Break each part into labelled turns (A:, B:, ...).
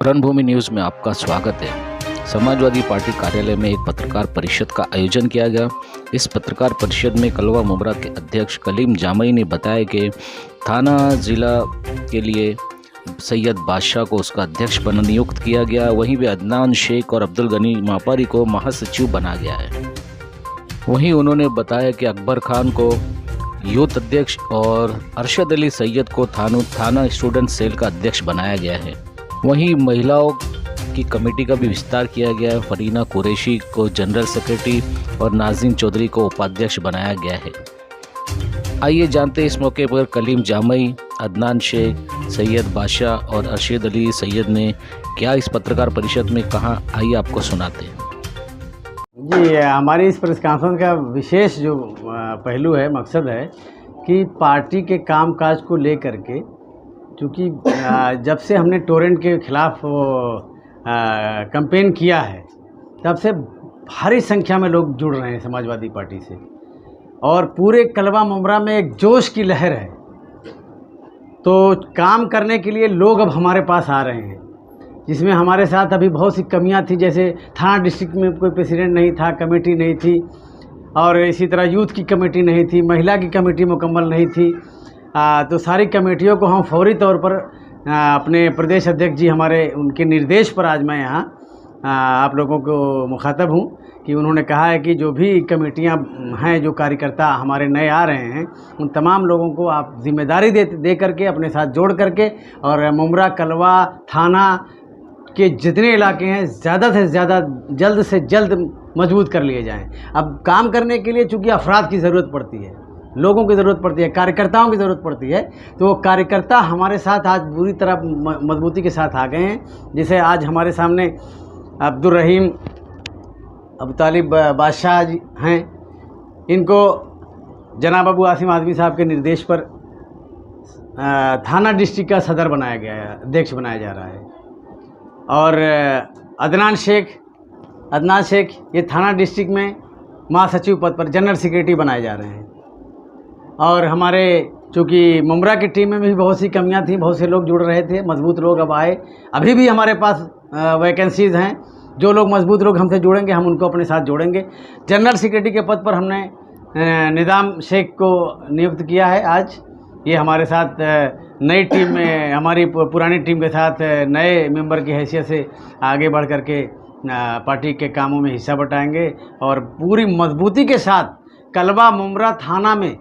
A: रणभूमि न्यूज़ में आपका स्वागत है। समाजवादी पार्टी कार्यालय में एक पत्रकार परिषद का आयोजन किया गया। इस पत्रकार परिषद में कलवा मुमरा के अध्यक्ष कलीम जामई ने बताया कि थाना जिला के लिए सैयद बादशाह को उसका अध्यक्ष नियुक्त किया गया। वहीं भी अदनान शेख और अब्दुल गनी मापारी को महासचिव बना गया है। वहीं उन्होंने बताया कि अकबर खान को यूथ अध्यक्ष और अरशद अली सैयद को थाना स्टूडेंट सेल का अध्यक्ष बनाया गया है। वहीं महिलाओं की कमेटी का भी विस्तार किया गया है। फरीना कुरैशी को जनरल सेक्रेटरी और नाज़रीन चौधरी को उपाध्यक्ष बनाया गया है। आइए जानते हैं इस मौके पर कलीम जामई, अदनान शेख, सैयद बादशाह और अरशद अली सैयद ने क्या इस पत्रकार परिषद में कहा। आइए आपको सुनाते हैं।
B: जी, हमारी इस प्रेस कॉन्फ्रेंस का विशेष जो पहलू है, मकसद है कि पार्टी के कामकाज को लेकर के, क्योंकि जब से हमने टोरेंट के खिलाफ कैंपेन किया है तब से भारी संख्या में लोग जुड़ रहे हैं समाजवादी पार्टी से, और पूरे कलवा मुमरा में एक जोश की लहर है। तो काम करने के लिए लोग अब हमारे पास आ रहे हैं, जिसमें हमारे साथ अभी बहुत सी कमियां थी। जैसे थाना डिस्ट्रिक्ट में कोई प्रेसिडेंट नहीं था, कमेटी नहीं थी, और इसी तरह यूथ की कमेटी नहीं थी, महिला की कमेटी मुकम्मल नहीं थी। तो सारी कमेटियों को हम फौरी तौर पर अपने प्रदेश अध्यक्ष जी हमारे उनके निर्देश पर आज मैं यहाँ आप लोगों को मुखातब हूँ कि उन्होंने कहा है कि जो भी कमेटियाँ हैं, जो कार्यकर्ता हमारे नए आ रहे हैं, उन तमाम लोगों को आप जिम्मेदारी दे करके अपने साथ जोड़ करके, और मुमरा कलवा थाना के जितने इलाके हैं ज़्यादा से ज़्यादा जल्द से जल्द मजबूत कर लिए जाएं। अब काम करने के लिए चूँकि अफराद की ज़रूरत पड़ती है, लोगों की ज़रूरत पड़ती है, कार्यकर्ताओं की ज़रूरत पड़ती है, तो वो कार्यकर्ता हमारे साथ आज पूरी तरह मजबूती के साथ आ गए हैं। जैसे आज हमारे सामने अब्दुल रहीम, अबू तालिब बादशाह जी हैं, इनको जनाब अबू आसिम आज़मी साहब के निर्देश पर थाना डिस्ट्रिक्ट का सदर बनाया गया है, अध्यक्ष बनाया जा रहा है। और अदनान शेख ये थाना डिस्ट्रिक्ट में महासचिव पद पर जनरल सेक्रेटरी बनाए जा रहे हैं। और हमारे चूँकि मुमरा की टीम में भी बहुत सी कमियां थी, बहुत से लोग जुड़ रहे थे, मजबूत लोग अब आए। अभी भी हमारे पास वैकेंसीज़ हैं। जो लोग मजबूत लोग हमसे जुड़ेंगे हम उनको अपने साथ जोड़ेंगे। जनरल सेक्रेटरी के पद पर हमने निज़ाम शेख को नियुक्त किया है। आज ये हमारे साथ नई टीम में, हमारी पुरानी टीम के साथ नए मेंबर की हैसियत से आगे बढ़ करके पार्टी के कामों में हिस्सा बटाएंगे, और पूरी मजबूती के साथ कलवा मुमरा थाना में,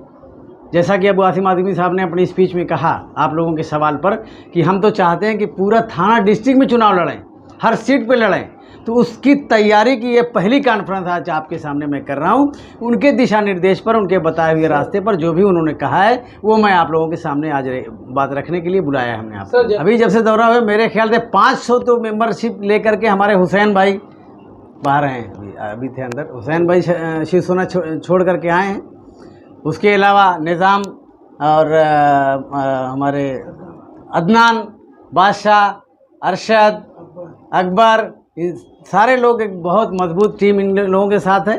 B: जैसा कि अबू आसिम आज़मी साहब ने अपनी स्पीच में कहा आप लोगों के सवाल पर, कि हम तो चाहते हैं कि पूरा थाना डिस्ट्रिक्ट में चुनाव लड़ें, हर सीट पे लड़ें। तो उसकी तैयारी की ये पहली कॉन्फ्रेंस आज आपके सामने मैं कर रहा हूँ। उनके दिशा निर्देश पर, उनके बताए हुए रास्ते पर जो भी उन्होंने कहा है वो मैं आप लोगों के सामने आज बात रखने के लिए बुलाया है हमने आपको। अभी जब से दौरा हुआ, मेरे ख्याल से 500 तो मेंबरशिप लेकर के हमारे हुसैन भाई बाहर हैं, अभी थे अंदर। हुसैन भाई शिवसोना छोड़ करके आए हैं। उसके अलावा निज़ाम और हमारे अदनान, बादशाह, अरशद, अकबर, ये सारे लोग एक बहुत मजबूत टीम इन लोगों के साथ है।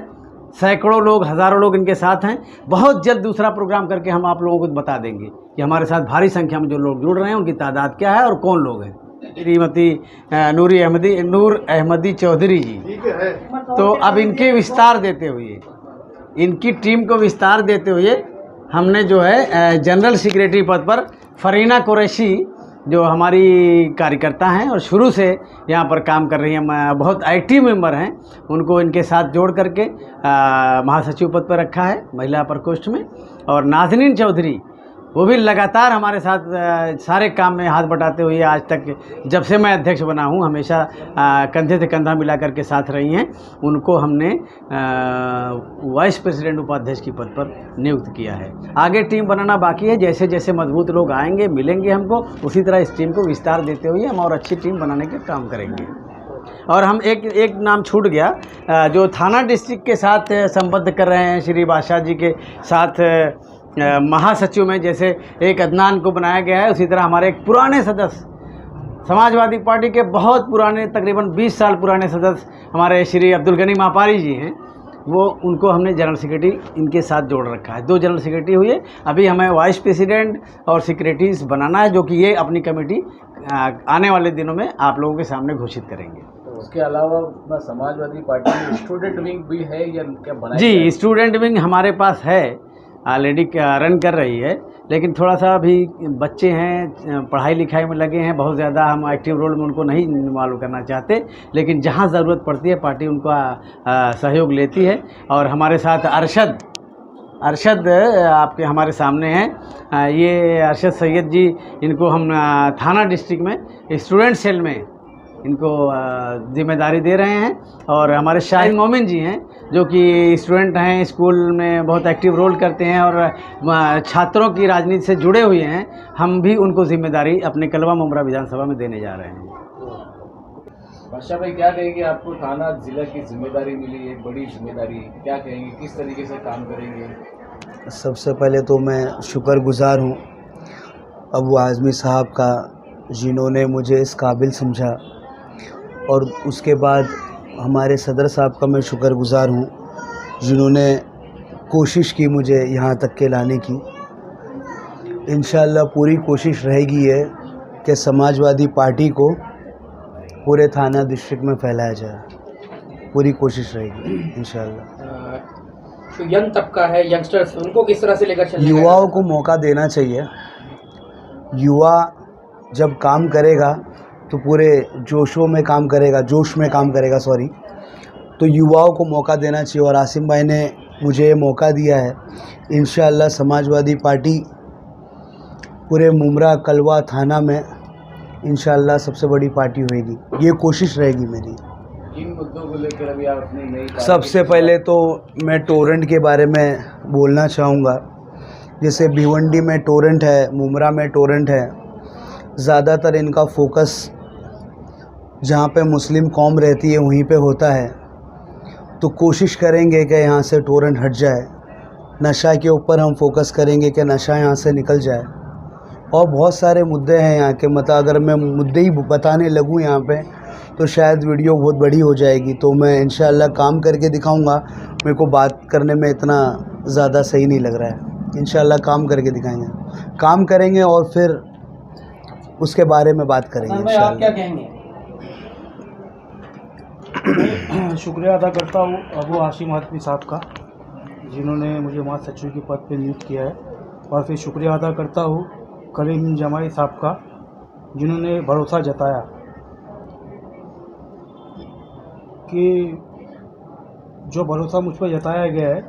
B: सैकड़ों लोग, हज़ारों लोग इनके साथ हैं। बहुत जल्द दूसरा प्रोग्राम करके हम आप लोगों को बता देंगे कि हमारे साथ भारी संख्या में जो लोग जुड़ रहे हैं उनकी तादाद क्या है और कौन लोग हैं। श्रीमती नूर अहमदी चौधरी जी, तो अब इनके विस्तार देते हुए, इनकी टीम को विस्तार देते हुए हमने जो है जनरल सेक्रेटरी पद पर फरीना कुरैशी, जो हमारी कार्यकर्ता हैं और शुरू से यहाँ पर काम कर रही हैं, बहुत एक्टिव मेंबर हैं, उनको इनके साथ जोड़ करके महासचिव पद पर रखा है महिला प्रकोष्ठ में। और नाज़रीन चौधरी, वो भी लगातार हमारे साथ सारे काम में हाथ बटाते हुए आज तक, जब से मैं अध्यक्ष बना हूँ, हमेशा कंधे से कंधा मिला करके साथ रही हैं। उनको हमने वाइस प्रेसिडेंट उपाध्यक्ष की पद पर नियुक्त किया है। आगे टीम बनाना बाकी है। जैसे जैसे मजबूत लोग आएंगे, मिलेंगे हमको, उसी तरह इस टीम को विस्तार देते हुए हम और अच्छी टीम बनाने का काम करेंगे। और हम एक नाम छूट गया, जो थाना डिस्ट्रिक्ट के साथ संबद्ध कर रहे हैं, श्री बादशाह जी के साथ महासचिव में जैसे एक अदनान को बनाया गया है, उसी तरह हमारे एक पुराने सदस्य, समाजवादी पार्टी के बहुत पुराने, तकरीबन 20 साल पुराने सदस्य हमारे श्री अब्दुल गनी मापारी जी हैं। वो उनको हमने जनरल सेक्रेटरी इनके साथ जोड़ रखा है। 2 जनरल सेक्रेटरी हुए, अभी हमें वाइस प्रेसिडेंट और सेक्रेटरीज बनाना है, जो कि ये अपनी कमेटी आने वाले दिनों में आप लोगों के सामने घोषित करेंगे।
A: तो उसके अलावा समाजवादी पार्टी में स्टूडेंट विंग भी है या क्या बनाया?
B: जी, स्टूडेंट विंग हमारे पास है, ऑलरेडी रन कर रही है, लेकिन थोड़ा सा अभी बच्चे हैं, पढ़ाई लिखाई में लगे हैं, बहुत ज़्यादा हम एक्टिव रोल में उनको नहीं इन्वॉल्व करना चाहते, लेकिन जहां ज़रूरत पड़ती है पार्टी उनका सहयोग लेती है। और हमारे साथ अरशद आपके हमारे सामने हैं, ये अरशद सैयद जी, इनको हम थाना डिस्ट्रिक्ट में स्टूडेंट सेल में इनको जिम्मेदारी दे रहे हैं। और हमारे शाहिद मोमिन जी हैं, जो कि स्टूडेंट हैं, स्कूल में बहुत एक्टिव रोल करते हैं और छात्रों की राजनीति से जुड़े हुए हैं। हम भी उनको जिम्मेदारी अपने कलवा मुमरा विधानसभा में देने जा रहे हैं।
A: बादशाह भाई, क्या कहेंगे? आपको थाना जिला की जिम्मेदारी मिली, एक बड़ी जिम्मेदारी, क्या कहेंगे, किस तरीके से काम करेंगे?
C: सबसे पहले तो मैं शुक्रगुज़ार हूँ अबू आज़मी साहब का, जिन्होंने मुझे इस काबिल समझा, और उसके बाद हमारे सदर साहब का मैं शुक्रगुज़ार हूँ, जिन्होंने कोशिश की मुझे यहाँ तक के लाने की। इंशाअल्लाह पूरी कोशिश रहेगी है कि समाजवादी पार्टी को पूरे थाना डिस्ट्रिक्ट में फैलाया जाए, पूरी कोशिश रहेगी इंशाअल्लाह।
D: तो यंग तबका है, यंगस्टर्स, उनको किस तरह से लेकर चलना?
C: युवाओं को मौका देना चाहिए। युवा जब काम करेगा तो पूरे जोश में काम करेगा, तो युवाओं को मौका देना चाहिए। और आसिम भाई ने मुझे मौका दिया है, इंशाअल्लाह समाजवादी पार्टी पूरे मुमरा कलवा थाना में इंशाअल्लाह सबसे बड़ी पार्टी होगी, ये कोशिश रहेगी मेरी।
A: किन मुद्दों को लेकर अभी आप अपनी नई?
C: सबसे पहले तो मैं टोरेंट के बारे में बोलना चाहूँगा। जैसे भिवंडी में टोरेंट है, मुमरा में टोरेंट है, ज़्यादातर इनका फोकस जहाँ पे मुस्लिम कौम रहती है वहीं पे होता है, तो कोशिश करेंगे कि यहाँ से टोरेंट हट जाए। नशा के ऊपर हम फोकस करेंगे कि नशा यहाँ से निकल जाए। और बहुत सारे मुद्दे हैं यहाँ के, मतलब अगर मैं मुद्दे ही बताने लगूँ यहाँ पे तो शायद वीडियो बहुत बड़ी हो जाएगी, तो मैं इंशाअल्लाह काम करके दिखाऊंगा। मेरे को बात करने में इतना ज़्यादा सही नहीं लग रहा है, इंशाअल्लाह काम करके दिखाएंगे, काम करेंगे और फिर उसके बारे में बात करेंगे इंशाअल्लाह।
D: आप क्या कहेंगे?
E: शुक्रिया अदा करता हूँ अबू आसिम आज़मी साहब का, जिन्होंने मुझे महासचिव के पद पर नियुक्त किया है। और फिर शुक्रिया अदा करता हूँ कलीम जमाई साहब का, जिन्होंने भरोसा जताया कि जो भरोसा मुझ पर जताया गया है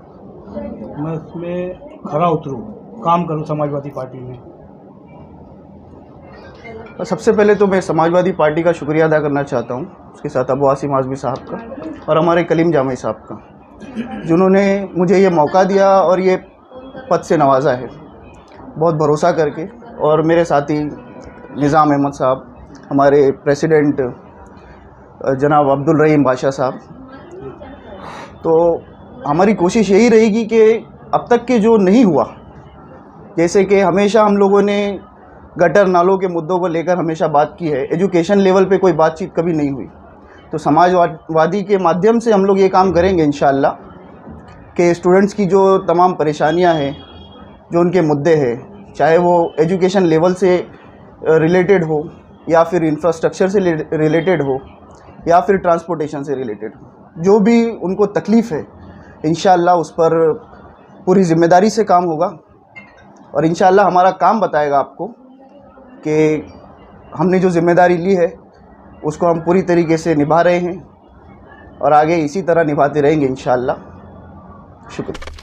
E: मैं उसमें खरा उतरूँ, काम करूँ समाजवादी पार्टी में।
F: सबसे पहले तो मैं समाजवादी पार्टी का शुक्रिया अदा करना चाहता हूँ, उसके साथ अबू आसिम आज़मी साहब का और हमारे कलीम जामई साहब का, जिन्होंने मुझे ये मौका दिया और ये पद से नवाजा है बहुत भरोसा करके। और मेरे साथी निज़ाम अहमद साहब, हमारे प्रेसिडेंट जनाब अब्दुल रहीम बादशाह साहब, तो हमारी कोशिश यही रहेगी कि अब तक के जो नहीं हुआ, जैसे कि हमेशा हम लोगों ने गटर नालों के मुद्दों को लेकर हमेशा बात की है, एजुकेशन लेवल पे कोई बातचीत कभी नहीं हुई, तो समाजवादी के माध्यम से हम लोग ये काम करेंगे इंशाअल्लाह कि स्टूडेंट्स की जो तमाम परेशानियां हैं, जो उनके मुद्दे हैं, चाहे वो एजुकेशन लेवल से रिलेटेड हो या फिर इंफ्रास्ट्रक्चर से रिलेटेड हो या फिर ट्रांसपोर्टेशन से रिलेटेड हो, जो भी उनको तकलीफ़ है इंशाअल्लाह उस पर पूरी ज़िम्मेदारी से काम होगा। और इंशाअल्लाह हमारा काम बताएगा आपको कि हमने जो ज़िम्मेदारी ली है उसको हम पूरी तरीके से निभा रहे हैं और आगे इसी तरह निभाते रहेंगे इंशाअल्लाह। शुक्रिया।